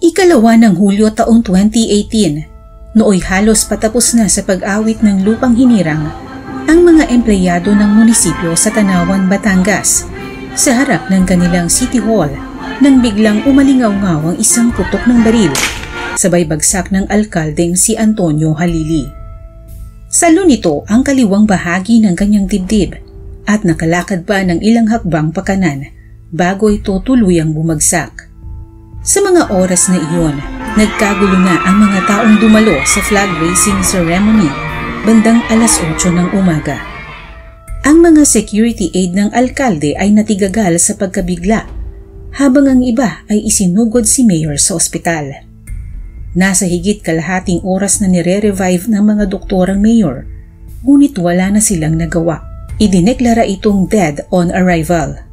Ikalawa ng Hulyo taong 2018, nooy halos patapos na sa pag-awit ng lupang hinirang ang mga empleyado ng munisipyo sa Tanawan, Batangas sa harap ng kanilang City Hall nang biglang umalingaw-ngaw ang isang putok ng baril, sabay bagsak ng alkaldeng si Antonio Halili. Salo nito ang kaliwang bahagi ng kanyang dibdib at nakalakad pa ng ilang hakbang pakanan bago ito tuluyang bumagsak. Sa mga oras na iyon, nagkagulo na ang mga taong dumalo sa flag raising ceremony bandang alas 8 ng umaga. Ang mga security aid ng alkalde ay natigagal sa pagkabigla, habang ang iba ay isinugod si Mayor sa ospital. Nasa higit kalahating oras na nire-revive ng mga doktor ang Mayor, ngunit wala na silang nagawa. Idineklara itong dead on arrival.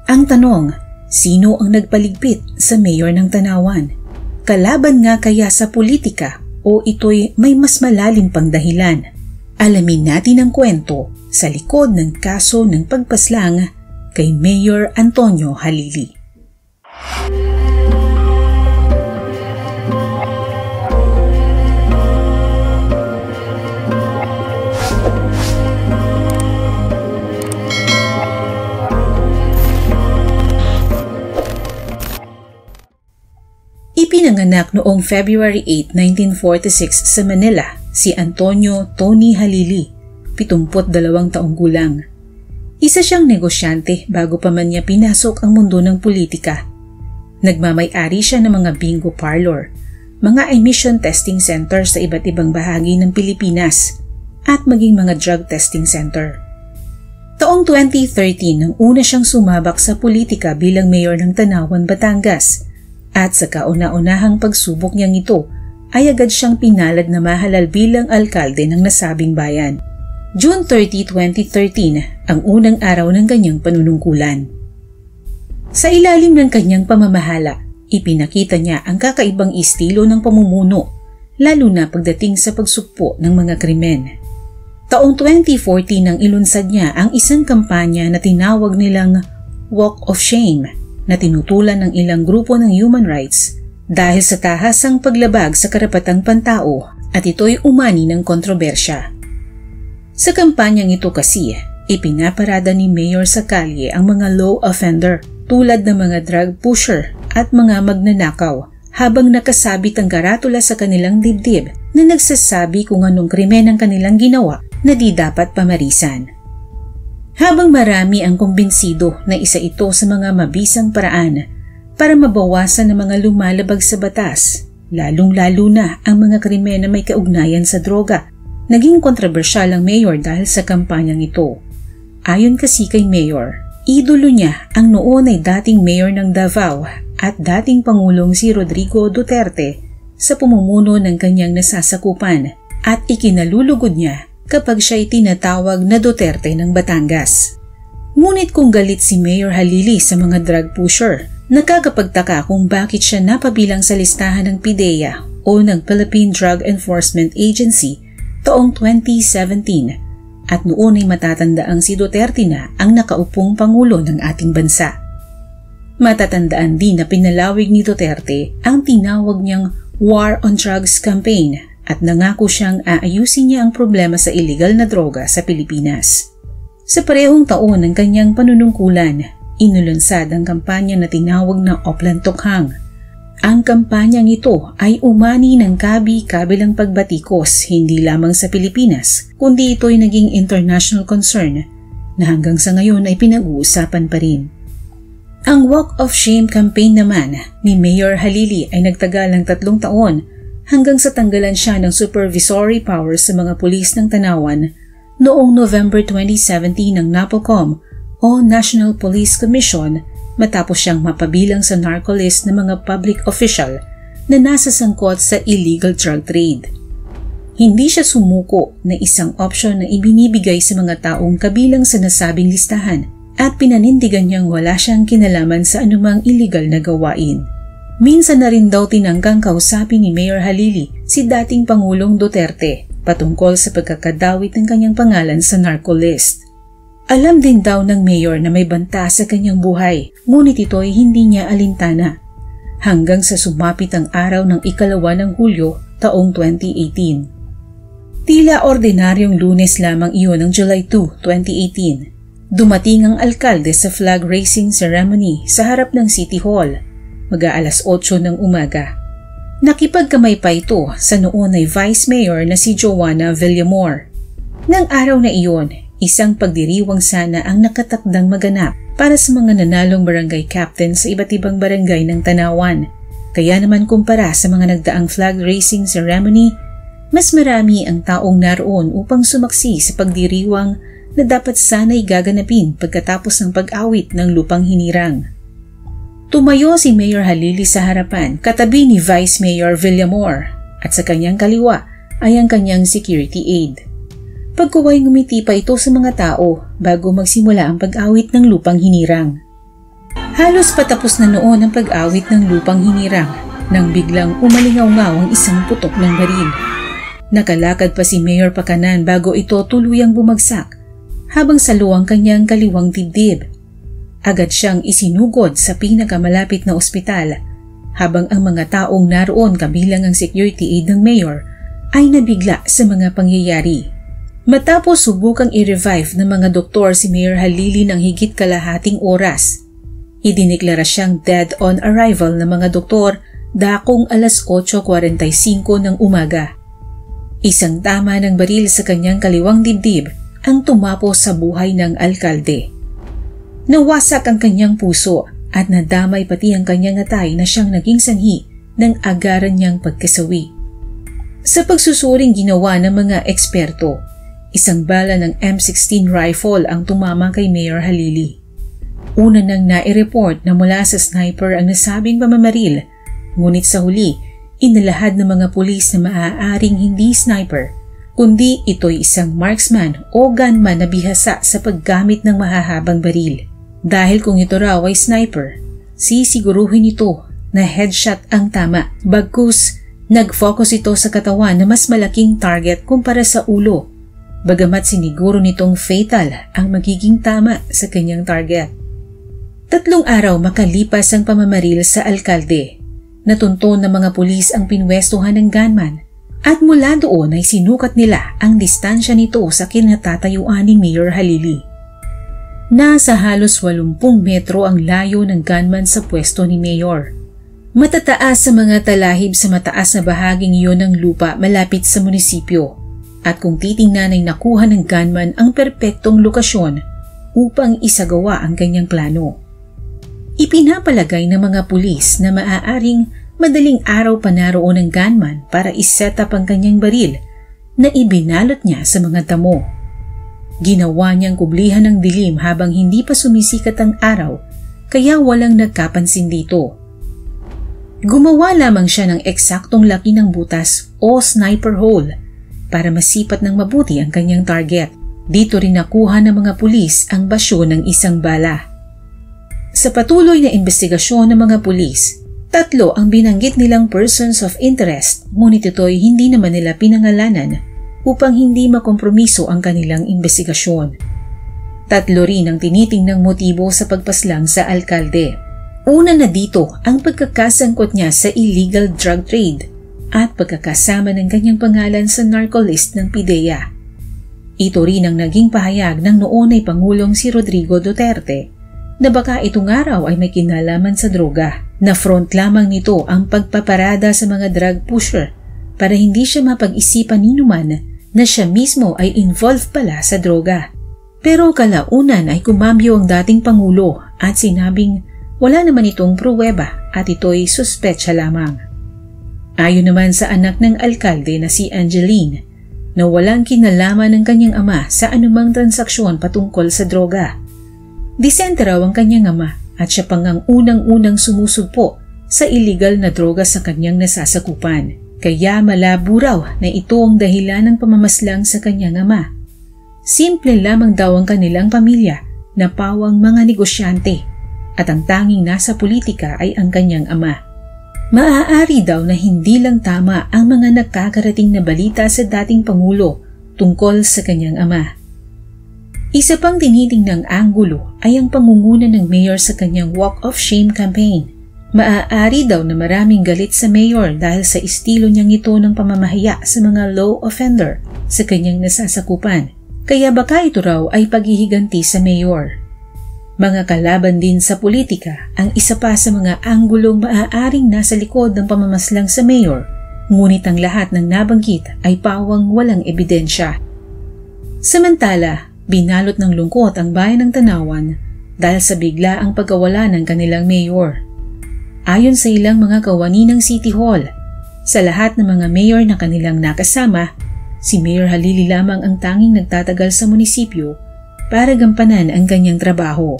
Ang tanong, sino ang nagpaligpit sa Mayor ng Tanawan? Kalaban nga kaya sa politika o ito'y may mas malalim pang dahilan? Alamin natin ang kwento sa likod ng kaso ng pagpaslang kay Mayor Antonio Halili. Ipinanganak noong February 8, 1946 sa Manila si Antonio Tony Halili, 72 taong gulang. Isa siyang negosyante bago pa man niya pinasok ang mundo ng politika. Nagmamay-ari siya ng mga bingo parlor, mga emission testing center sa iba't ibang bahagi ng Pilipinas, at maging mga drug testing center. Taong 2013 nang una siyang sumabak sa politika bilang mayor ng Tanawan, Batangas, at sa kauna-unahang pagsubok niyang ito ay agad siyang pinalad na mahalal bilang alkalde ng nasabing bayan. June 30, 2013 ang unang araw ng kanyang panunungkulan. Sa ilalim ng kanyang pamamahala, ipinakita niya ang kakaibang estilo ng pamumuno, lalo na pagdating sa pagsugpo ng mga krimen. Taong 2014 nang ilunsad niya ang isang kampanya na tinawag nilang Walk of Shame, na tinutulan ng ilang grupo ng human rights dahil sa tahasang paglabag sa karapatang pantao, at ito'y umani ng kontrobersya. Sa kampanyang ito kasi, ipinaparada ni Mayor sa kalye ang mga low offender tulad ng mga drug pusher at mga magnanakaw, habang nakasabit ang karatula sa kanilang dibdib na nagsasabi kung anong krimen ang kanilang ginawa na di dapat pamarisan. Habang marami ang kumbinsido na isa ito sa mga mabisang paraan para mabawasan ang mga lumalabag sa batas, lalong-lalo na ang mga krimen na may kaugnayan sa droga, naging kontrobersyal ang mayor dahil sa kampanyang ito. Ayon kasi kay Mayor, idolo niya ang noon ay dating mayor ng Davao at dating Pangulong si Rodrigo Duterte sa pamumuno ng kanyang nasasakupan, at ikinalulugod niya kapag siya'y tinatawag na Duterte ng Batangas. Ngunit kung galit si Mayor Halili sa mga drug pusher, nakakapagtaka kung bakit siya napabilang sa listahan ng PIDEA o ng Philippine Drug Enforcement Agency taong 2017, at noon ay matatandaang si Duterte na ang nakaupong pangulo ng ating bansa. Matatandaan din na pinalawig ni Duterte ang tinawag niyang War on Drugs campaign, at nangako siyang aayusin niya ang problema sa illegal na droga sa Pilipinas. Sa parehong taon ng kanyang panunungkulan, inulunsad ang kampanya na tinawag na Oplan Tokhang. Ang kampanyang ito ay umani ng kabi-kabilang pagbatikos hindi lamang sa Pilipinas, kundi ito'y naging international concern na hanggang sa ngayon ay pinag-uusapan pa rin. Ang Walk of Shame campaign naman ni Mayor Halili ay nagtagal ng 3 taon hanggang sa tanggalan siya ng supervisory powers sa mga pulis ng Tanawan noong November 2017 ng NAPOCOM o National Police Commission, matapos siyang mapabilang sa narcolist ng mga public official na nasa sangkot sa illegal drug trade. Hindi siya sumuko na isang opsyon na ibinibigay sa mga taong kabilang sa nasabing listahan, at pinanindigan niyang wala siyang kinalaman sa anumang illegal na gawain. Minsan na rin daw tinanggang kausapin ni Mayor Halili si dating Pangulong Duterte patungkol sa pagkakadawit ng kanyang pangalan sa narcolist. Alam din daw ng mayor na may banta sa kanyang buhay, ngunit ito'y hindi niya alintana. hanggang sa sumapit ang araw ng 2 ng Hulyo taong 2018. Tila ordinaryong Lunes lamang iyon ng July 2, 2018. Dumating ang alkalde sa flag raising ceremony sa harap ng City Hall, mag-aalas 8 ng umaga. Nakipagkamay pa ito sa noon ay Vice Mayor na si Joanna Villamor. Nang araw na iyon, isang pagdiriwang sana ang nakatakdang maganap para sa mga nanalong barangay captain sa iba't ibang barangay ng Tanawan. Kaya naman kumpara sa mga nagdaang flag raising ceremony, mas marami ang taong naroon upang sumaksi sa pagdiriwang na dapat sana'y gaganapin pagkatapos ng pag-awit ng lupang hinirang. Tumayo si Mayor Halili sa harapan katabi ni Vice Mayor Villamor at sa kanyang kaliwa ay ang kanyang security aide. Pagkuway ngumiti pa ito sa mga tao bago magsimula ang pag-awit ng lupang hinirang. Halos patapos na noon ang pag-awit ng lupang hinirang nang biglang umalingaw-ngaw ang isang putok ng baril. Nakalakad pa si Mayor pakanan bago ito tuluyang bumagsak habang saluang kanyang kaliwang dibdib. Agad siyang isinugod sa pinakamalapit na ospital habang ang mga taong naroon kabilang ang security aide ng mayor ay nabigla sa mga pangyayari. Matapos subukang i-revive ng mga doktor si Mayor Halili ng higit kalahating oras, idineklara siyang dead on arrival ng mga doktor dakong alas 8:45 ng umaga. Isang tama ng baril sa kanyang kaliwang dibdib ang tumapo sa buhay ng alkalde. Nawasak ang kanyang puso at nadamay pati ang kanyang atay na siyang naging sanhi ng agaran niyang pagkasawi. Sa pagsusuring ginawa ng mga eksperto, isang bala ng M16 rifle ang tumama kay Mayor Halili. Una nang nai-report na mula sa sniper ang nasabing pamamaril, ngunit sa huli, inalahad ng mga pulis na maaaring hindi sniper, kundi ito'y isang marksman o gunman na bihasa sa paggamit ng mahahabang baril. Dahil kung ito raw ay sniper, sisiguruhin ito na headshot ang tama, bagkus nag-focus ito sa katawan na mas malaking target kumpara sa ulo, bagamat siniguro nitong fatal ang magiging tama sa kanyang target. 3 araw makalipas ang pamamaril sa alkalde, natunton ng mga pulis ang pinwestuhan ng gunman at mula doon ay sinukat nila ang distansya nito sa kinatatayuan ni Mayor Halili. Nasa halos 80 metro ang layo ng gunman sa pwesto ni Mayor. Matataas sa mga talahib sa mataas na bahaging iyon ng lupa malapit sa munisipyo. At kung titingnan ay nakuha ng gunman ang perpektong lokasyon upang isagawa ang kanyang plano. Ipinapalagay ng mga pulis na maaaring madaling araw pa naroon ng gunman para iset up ang kanyang baril na ibinalot niya sa mga damo. Ginawa niyang kublihan ng dilim habang hindi pa sumisikat ang araw kaya walang nagkapansin dito. Gumawa lamang siya ng eksaktong laki ng butas o sniper hole para masipat ng mabuti ang kanyang target. Dito rin nakuha ng mga pulis ang basyo ng isang bala. Sa patuloy na investigasyon ng mga pulis, 3 ang binanggit nilang persons of interest, ngunit ito'y hindi naman nila pinangalanan upang hindi makompromiso ang kanilang investigasyon. 3 rin ang tinitingnang motibo sa pagpaslang sa alkalde. Una na dito ang pagkakasangkot niya sa illegal drug trade at pagkakasama ng kanyang pangalan sa narcolist ng PIDEA. Ito rin ang naging pahayag ng noon ay Pangulong si Rodrigo Duterte na baka itong araw ay may kinalaman sa droga, na front lamang nito ang pagpaparada sa mga drug pusher para hindi siya mapag-isipan ninuman na siya mismo ay involved pala sa droga. Pero kalaunan ay kumambyo ang dating Pangulo at sinabing wala naman itong pruweba at ito'y suspetsya lamang. Ayon naman sa anak ng alkalde na si Angeline, na walang kinalaman ng kanyang ama sa anumang transaksyon patungkol sa droga. Disente raw ang kanyang ama at siya pang ang unang-unang sumusugpo sa illegal na droga sa kanyang nasasakupan. Kaya malabo raw na ito ang dahilan ng pamamaslang sa kanyang ama. Simple lamang daw ang kanilang pamilya na pawang mga negosyante at ang tanging nasa politika ay ang kanyang ama. Maaari daw na hindi lang tama ang mga nakakarating na balita sa dating Pangulo tungkol sa kanyang ama. Isa pang tinitingnang anggulo ay ang pangunguna ng mayor sa kanyang Walk of Shame campaign. Maaari daw na maraming galit sa mayor dahil sa estilo niyang ito ng pamamahiya sa mga low offender sa kanyang nasasakupan, kaya baka ito raw ay paghihiganti sa mayor. Mga kalaban din sa politika ang isa pa sa mga anggulong maaaring nasa likod ng pamamaslang sa mayor, ngunit ang lahat ng nabanggit ay pawang walang ebidensya. Samantala, binalot ng lungkot ang bayan ng Tanawan dahil sa biglaang pagkawala ng kanilang mayor. Ayon sa ilang mga kawani ng City Hall, sa lahat ng mga mayor na kanilang nakasama, si Mayor Halili lamang ang tanging nagtatagal sa munisipyo para gampanan ang kanyang trabaho.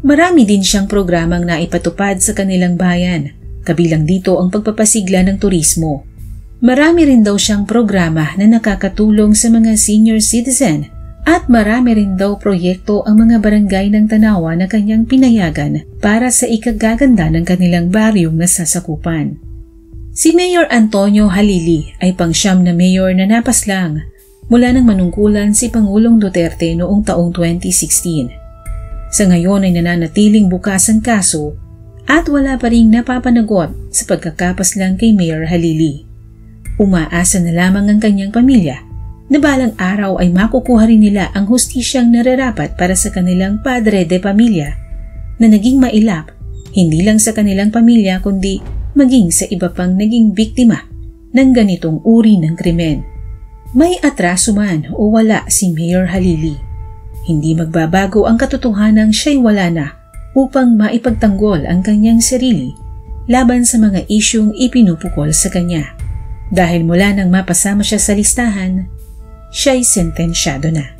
Marami din siyang programang naipatupad sa kanilang bayan, kabilang dito ang pagpapasigla ng turismo. Marami rin daw siyang programa na nakakatulong sa mga senior citizen at marami rin daw proyekto ang mga barangay ng Tanawan na kanyang pinayagan para sa ikagaganda ng kanilang baryong nasasakupan. Si Mayor Antonio Halili ay pangsyam na mayor na napaslang mula nang manungkulan si Pangulong Duterte noong taong 2016. Sa ngayon ay nananatiling bukas ang kaso at wala pa ring napapanagot sa pagkakapaslang kay Mayor Halili. Umaasa na lamang ang kanyang pamilya na balang araw ay makukuha rin nila ang hustisyang nararapat para sa kanilang padre de pamilya na naging mailap hindi lang sa kanilang pamilya kundi maging sa iba pang naging biktima ng ganitong uri ng krimen. May atraso man o wala si Mayor Halili, hindi magbabago ang katotohanang siya'y wala na upang maipagtanggol ang kanyang sarili laban sa mga isyung ipinupukol sa kanya. Dahil mula nang mapasama siya sa listahan, siya'y sentensyado na.